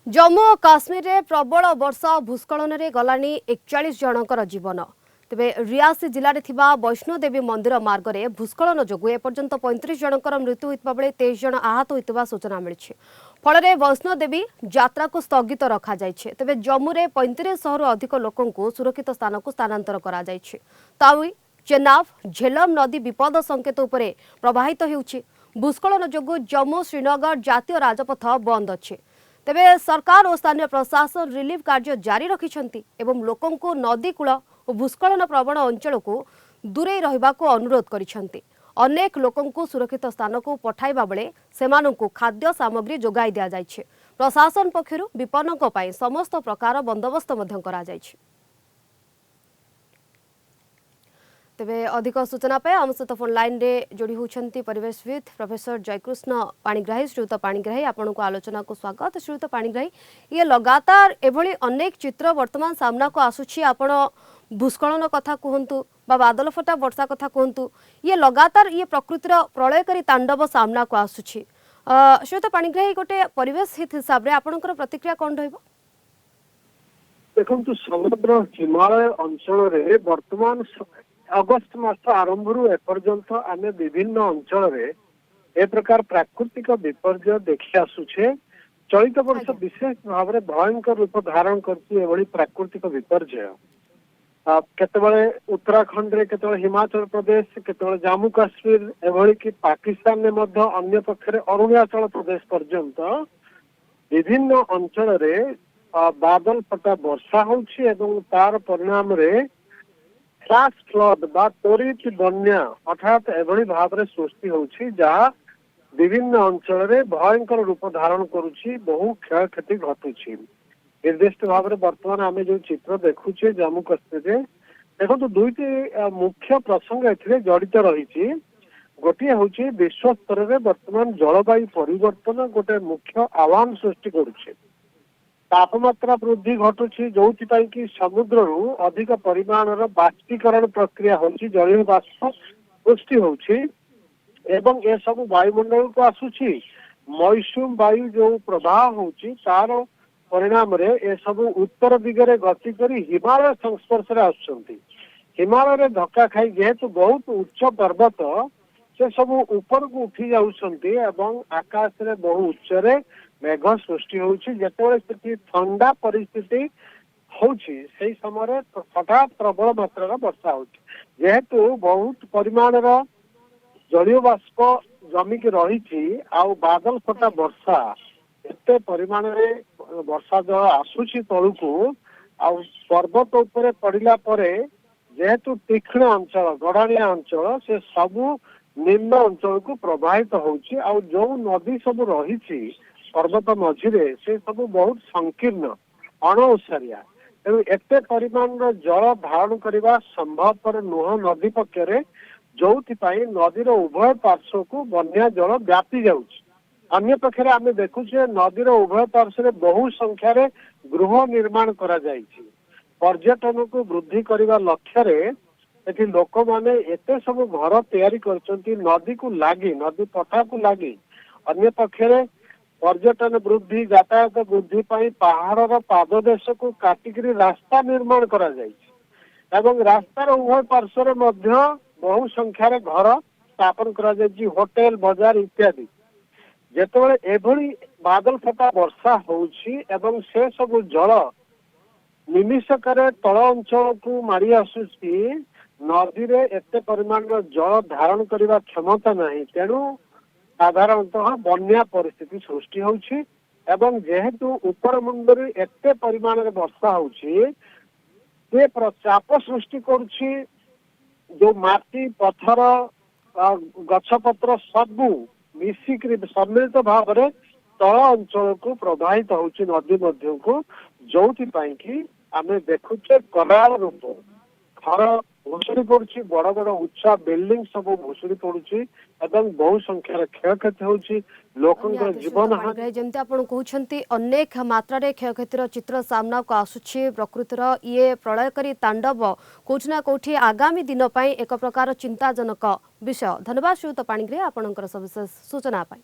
जम्मू और काश्मीर में प्रबल वर्षा भूस्खलन में गलानी 41 जनकर जीवन। तेबे रियासी जिले में वैष्णोदेवी मंदिर मार्ग में भूस्खलन जो एपर्यंत 35 जनकर मृत्यु होता बेले 23 जन आहत होता सूचना मिली। फल वैष्णोदेवी यात्रा को स्थगित रखा जाइए। तेबे जम्मू में 3500 अधिक लोकों सुरक्षित स्थान को स्थानांतर करा जाइए। तावी चेनाब झेलम नदी विपद संकेत उपरे प्रवाहित होउछि। भूस्खलन जो जम्मू श्रीनगर जातीय राजपथ बंद अच्छे। तेबे सरकार और स्थानीय प्रशासन रिलीफ कार्य जारी रखिछंती एवं लोकों को नदी कूल और भूस्खलन प्रवण अंचल को दूरे रहिबा को अनुरोध करिछंती। अनेक लोकों को सुरक्षित स्थान को पठाइबा बेले सेमानंकु खाद्य सामग्री जोगाई दिया जाइछे। प्रशासन पक्षरु विपन्नक पई समस्त प्रकार बंदोबस्त मध्यम करा जाइछे। तेबे अधिक सूचना पे आम सहित फोन लाइन रे जोड़ी होती परिवेशविद प्रोफेसर जयकृष्ण पाणिग्राही। श्रीयुत पाणिग्राही आपन को आलोचना को स्वागत। श्रीयुत पाणिग्राही ये लगातार एभली अनेक चित्र वर्तमान सामना को आसुछि। आपण भूस्खलन कथा कहतु बा बादल फटा वर्षा कथा कहतु, ये लगातार ये प्रकृतिर प्रलयकारी तांडव सामना को आसुछि। श्रीयुत पाणिग्राही गोटे परिवेश हित हिसाब रे आपनकर प्रतिक्रिया कोन रहइबो? देखु समग्र हिमालय अंचल रे वर्तमान अगस्त मास आरंभ एपर्यंत आम विभिन्न अंचल ए प्रकार प्राकृतिक विपर्य देखी आसुचे। चलित वर्ष विशेष भाव में भयंकर रूप धारण कर प्राकृतिक विपर्य केतबेले उत्तराखंड रे केतबेले हिमाचल प्रदेश केतबेले जम्मू काश्मीर एभली कि पाकिस्तान में मध्य अन्य पक्षरे अरुणाचल प्रदेश पर्यंत विभिन्न अंचल रे बादल फटा वर्षा होउछि एवं तार परिणाम रे फ्लैश फ्लड बा त्वरित बन्या अर्थात एभली भाव में सृष्टि होउछि जहाँ विभिन्न अंचल रे भयंकर रूप धारण करुछि। बहु क्षय क्षति घटुछि। निर्दिष्ट भाव में वर्तमान आम जो चित्र देखुचे जम्मू काश्मीर रे देखो दुईटी मुख्य प्रसंग ए जड़ित रही। गोटे हूँ विश्व स्तर में वर्तमान जलवायु परिवर्तन गोटे मुख्य आह्वान सृष्टि करुचे। तापमात्रा वृद्धि घटुची जो कि समुद्र अधिक परिमाण बाष्पीकरण प्रक्रिया होची, जलीय बाष्प सृष्टि होची एवं ए सब वायुमंडल को आसुची। मौसुम वायु जो प्रवाह होची तार परिणाम रे ए सब उत्तर दिगरे गति करी हिमालय संस्पर्श रे आसुचंती। हिमालय रे धक्का खाई जेहेतु बहुत उच्च पर्वत से सब ऊपर को उठी जाउछंती एवं आकाश रे बहु उच्च रे मेघ सृष्टि होउछि। जेतेबेले सेठी ठंडा परिस्थिति होउछि सेही समय हठात प्रबल मात्रा वर्षा होउछि। जेहेतु बहुत परिमाण जलीय बाष्प जमिक रही आउ बादल फटा वर्षा एते परिमाण रे वर्षा जल आसुछि तळुकु आउ पर्वत उपरे पड़िला परे जेहेतु तीक्ष्ण अंचल गढ़ाणिया अंचल से सबु निम्न अंचल को प्रभावित होउछि। आउ जो नदी सब रही पर्वत मझिरे से सब बहुत संकीर्ण अणओसारिया तेणु एते परिमाण जल धारण करने संभवपर नुह नदी पक्षरे जो नदीर उभय पार्श्व को बन्या जल व्यापी जाउछि। अन्य पक्षरे आम देखुचे नदीर उभय पार्श्व बहु संख्यार गृह निर्माण करा जाइछि। पर्यटन को वृद्धि करने लक्ष्य एठी लोक माने एते सब घर तैयारी करछंती नदी को लागी नदी पठा को लागी। अन्य पक्षरे पर्यटन वृद्धि यातायात वृद्धि पाई पहाड़ पाददेश को काटिकी रास्ता निर्माण करा जाइछि एवं रास्तार उभय पार्श्व मध्य बहु संख्यार घर स्थापन करा जाइछि, होटेल बाजार इत्यादि। जेतेबेले एभली बादल फटा वर्षा होउछि एवं से सब जल निमिषकर तल अंचल को मारी आसुछि, नदी रे एते परिमाण जल धारण करने क्षमता नहीं। तेणु साधारणतः बन्या परिस्थिति सृष्टि होउछि एवं जेहेतु ऊपर मुंडरी एते परिमाण रे वर्षा होउछि से चाप सृष्टि करुछि। जो माटी पत्थर गछपत्र सबू मिसिक सम्मिलित भाव में तल अंचल को प्रभावित होउछि नदी मध्य को, जो कि आमे देखुचे कराल रूप घर भुशुड़ी पड़ुछि, बड़ बड़ उच्चा बिल्डिंग सब भुशुड़ी पड़ुछि एवं बहु संख्यार क्षयक्षति होउछि। लोकंकर जीवन जमती आपण कहउछंती अनेक मात्रा रे क्षयक्षतिर चित्र सामना को आसुछि। प्रकृतिर ये प्रलयकारी तांडव कोठी ना कोठी आगामी दिन पई एक प्रकार चिंताजनक विषय। धन्यवाद श्रीयुत पाणिग्राही आपणकर सविशेष सूचना पाई।